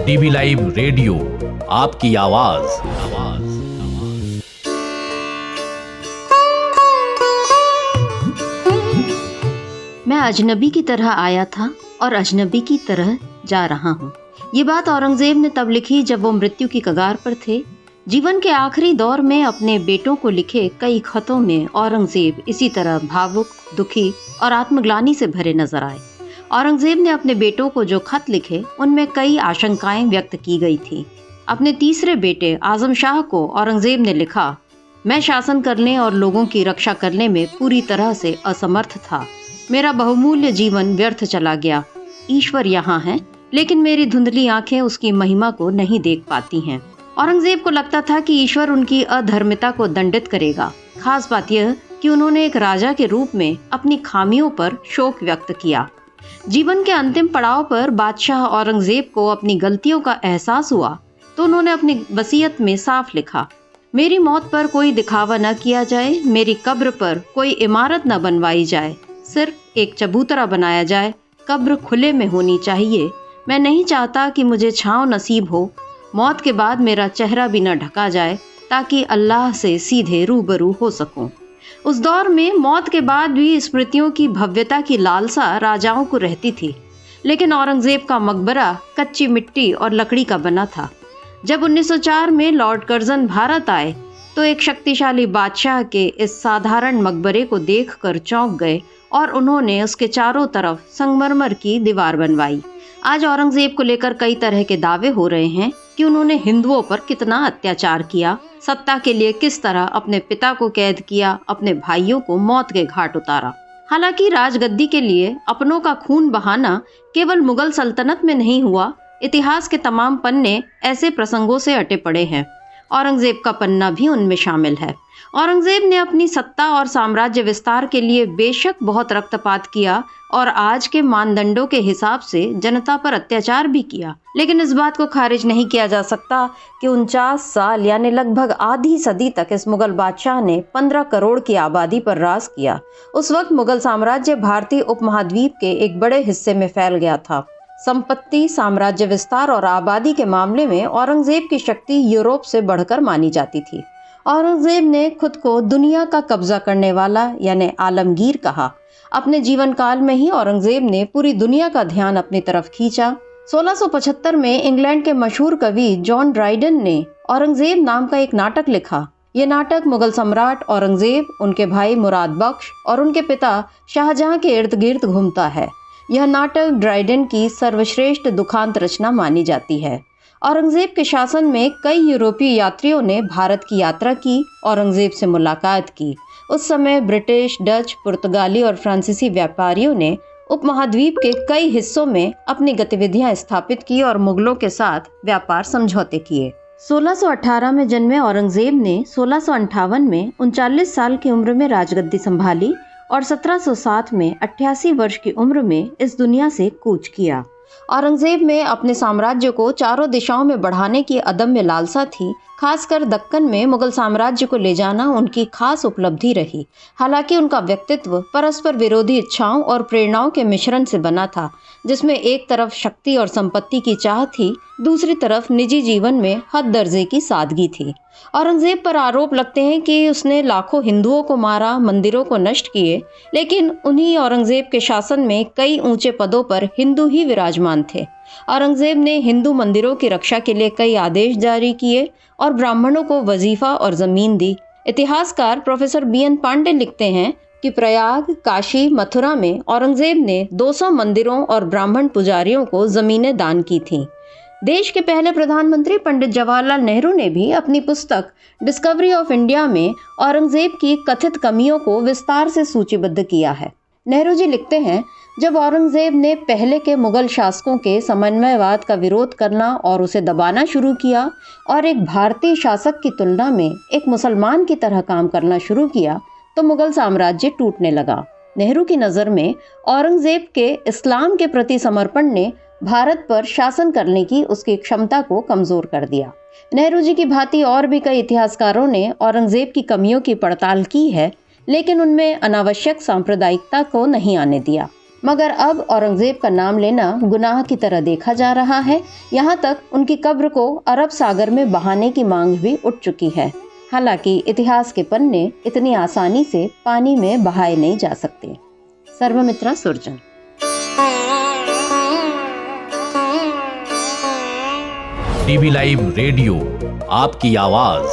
DV live radio, आपकी आवाज। मैं अजनबी की तरह आया था और अजनबी की तरह जा रहा हूँ। ये बात औरंगजेब ने तब लिखी जब वो मृत्यु की कगार पर थे। जीवन के आखिरी दौर में अपने बेटों को लिखे कई खतों में औरंगजेब इसी तरह भावुक, दुखी और आत्मग्लानि से भरे नजर आए। औरंगजेब ने अपने बेटों को जो खत लिखे उनमें कई आशंकाएं व्यक्त की गई थी। अपने तीसरे बेटे आजम शाह को औरंगजेब ने लिखा, मैं शासन करने और लोगों की रक्षा करने में पूरी तरह से असमर्थ था। मेरा बहुमूल्य जीवन व्यर्थ चला गया। ईश्वर यहाँ है, लेकिन मेरी धुंधली आंखें उसकी महिमा को नहीं देख पाती हैं। औरंगजेब को लगता था कि ईश्वर उनकी अधर्मिता को दंडित करेगा। खास बात यह कि उन्होंने एक राजा के रूप में अपनी खामियों पर शोक व्यक्त किया। जीवन के अंतिम पड़ाव पर बादशाह औरंगजेब को अपनी गलतियों का एहसास हुआ तो उन्होंने अपनी वसीयत में साफ लिखा, मेरी मौत पर कोई दिखावा न किया जाए, मेरी कब्र पर कोई इमारत न बनवाई जाए, सिर्फ एक चबूतरा बनाया जाए, कब्र खुले में होनी चाहिए। मैं नहीं चाहता कि मुझे छांव नसीब हो, मौत के बाद मेरा चेहरा भी न ढका जाए ताकि अल्लाह से सीधे रूबरू हो सकूं। उस दौर में मौत के बाद भी स्मृतियों की भव्यता की लालसा राजाओं को रहती थी, लेकिन औरंगजेब का मकबरा कच्ची मिट्टी और लकड़ी का बना था। जब 1904 में लॉर्ड कर्जन भारत आए तो एक शक्तिशाली बादशाह के इस साधारण मकबरे को देखकर चौंक गए और उन्होंने उसके चारों तरफ संगमरमर की दीवार बनवाई। आज औरंगजेब को लेकर कई तरह के दावे हो रहे हैं कि उन्होंने हिंदुओं पर कितना अत्याचार किया, सत्ता के लिए किस तरह अपने पिता को कैद किया, अपने भाइयों को मौत के घाट उतारा। हालांकि राजगद्दी के लिए अपनों का खून बहाना केवल मुगल सल्तनत में नहीं हुआ, इतिहास के तमाम पन्ने ऐसे प्रसंगों से अटे पड़े हैं। औरंगजेब का पन्ना भी उनमें शामिल है। औरंगजेब ने अपनी सत्ता और साम्राज्य विस्तार के लिए बेशक बहुत रक्तपात किया और आज के मानदंडों के हिसाब से जनता पर अत्याचार भी किया, लेकिन इस बात को खारिज नहीं किया जा सकता कि 49 साल यानी लगभग आधी सदी तक इस मुगल बादशाह ने 15 करोड़ की आबादी पर राज किया। उस वक्त मुगल साम्राज्य भारतीय उपमहाद्वीप के एक बड़े हिस्से में फैल गया था। संपत्ति, साम्राज्य विस्तार और आबादी के मामले में औरंगजेब की शक्ति यूरोप से बढ़कर मानी जाती थी। औरंगजेब ने खुद को दुनिया का कब्जा करने वाला यानी आलमगीर कहा। अपने जीवन काल में ही औरंगजेब ने पूरी दुनिया का ध्यान अपनी तरफ खींचा। 1675 में इंग्लैंड के मशहूर कवि जॉन ड्राइडन ने औरंगजेब नाम का एक नाटक लिखा। ये नाटक मुगल सम्राट औरंगजेब, उनके भाई मुराद बख्श और उनके पिता शाहजहां के इर्द गिर्द घूमता है। यह नाटक ड्राइडन की सर्वश्रेष्ठ दुखांत रचना मानी जाती है। औरंगजेब के शासन में कई यूरोपीय यात्रियों ने भारत की यात्रा की, औरंगजेब से मुलाकात की। उस समय ब्रिटिश, डच, पुर्तगाली और फ्रांसीसी व्यापारियों ने उपमहाद्वीप के कई हिस्सों में अपनी गतिविधियां स्थापित की और मुगलों के साथ व्यापार समझौते किए। 1618 में जन्मे औरंगजेब ने 1658 में 39 साल की उम्र में राजगद्दी संभाली और 1707 में 88 वर्ष की उम्र में इस दुनिया से कूच किया। औरंगजेब में अपने साम्राज्य को चारों दिशाओं में बढ़ाने की अदम्य लालसा थी। खासकर दक्कन में मुगल साम्राज्य को ले जाना उनकी खास उपलब्धि रही। हालांकि उनका व्यक्तित्व परस्पर विरोधी इच्छाओं और प्रेरणाओं के मिश्रण से बना था, जिसमें एक तरफ शक्ति और संपत्ति की चाह थी, दूसरी तरफ निजी जीवन में हद दर्जे की सादगी थी। औरंगजेब पर आरोप लगते हैं कि उसने लाखों हिंदुओं को मारा, मंदिरों को नष्ट किए, लेकिन उन्हीं औरंगजेब के शासन में कई ऊंचे पदों पर हिंदू ही विराजमान थे। औरंगजेब ने हिंदू मंदिरों की रक्षा के लिए कई आदेश जारी किए और ब्राह्मणों को वजीफा और जमीन दी। इतिहासकार प्रोफेसर BN पांडे लिखते हैं कि प्रयाग, काशी, मथुरा में औरंगजेब ने 200 मंदिरों और ब्राह्मण पुजारियों को जमीनें दान की थीं। देश के पहले प्रधानमंत्री पंडित जवाहरलाल नेहरू ने भी अपनी पुस्तक डिस्कवरी ऑफ इंडिया में औरंगजेब की कथित कमियों को विस्तार से सूचीबद्ध किया है। नेहरू जी लिखते हैं, जब औरंगजेब ने पहले के मुगल शासकों के समन्वयवाद का विरोध करना और उसे दबाना शुरू किया और एक भारतीय शासक की तुलना में एक मुसलमान की तरह काम करना शुरू किया तो मुगल साम्राज्य टूटने लगा। नेहरू की नज़र में औरंगजेब के इस्लाम के प्रति समर्पण ने भारत पर शासन करने की उसकी क्षमता को कमजोर कर दिया। नेहरू जी की भांति और भी कई इतिहासकारों ने औरंगजेब की कमियों की पड़ताल की है, लेकिन उनमें अनावश्यक सांप्रदायिकता को नहीं आने दिया। मगर अब औरंगजेब का नाम लेना गुनाह की तरह देखा जा रहा है। यहाँ तक उनकी कब्र को अरब सागर में बहाने की मांग भी उठ चुकी है। हालांकि इतिहास के पन्ने इतनी आसानी से पानी में बहाए नहीं जा सकते। Sarvamitra Surjan. DV live radio, आपकी आवाज।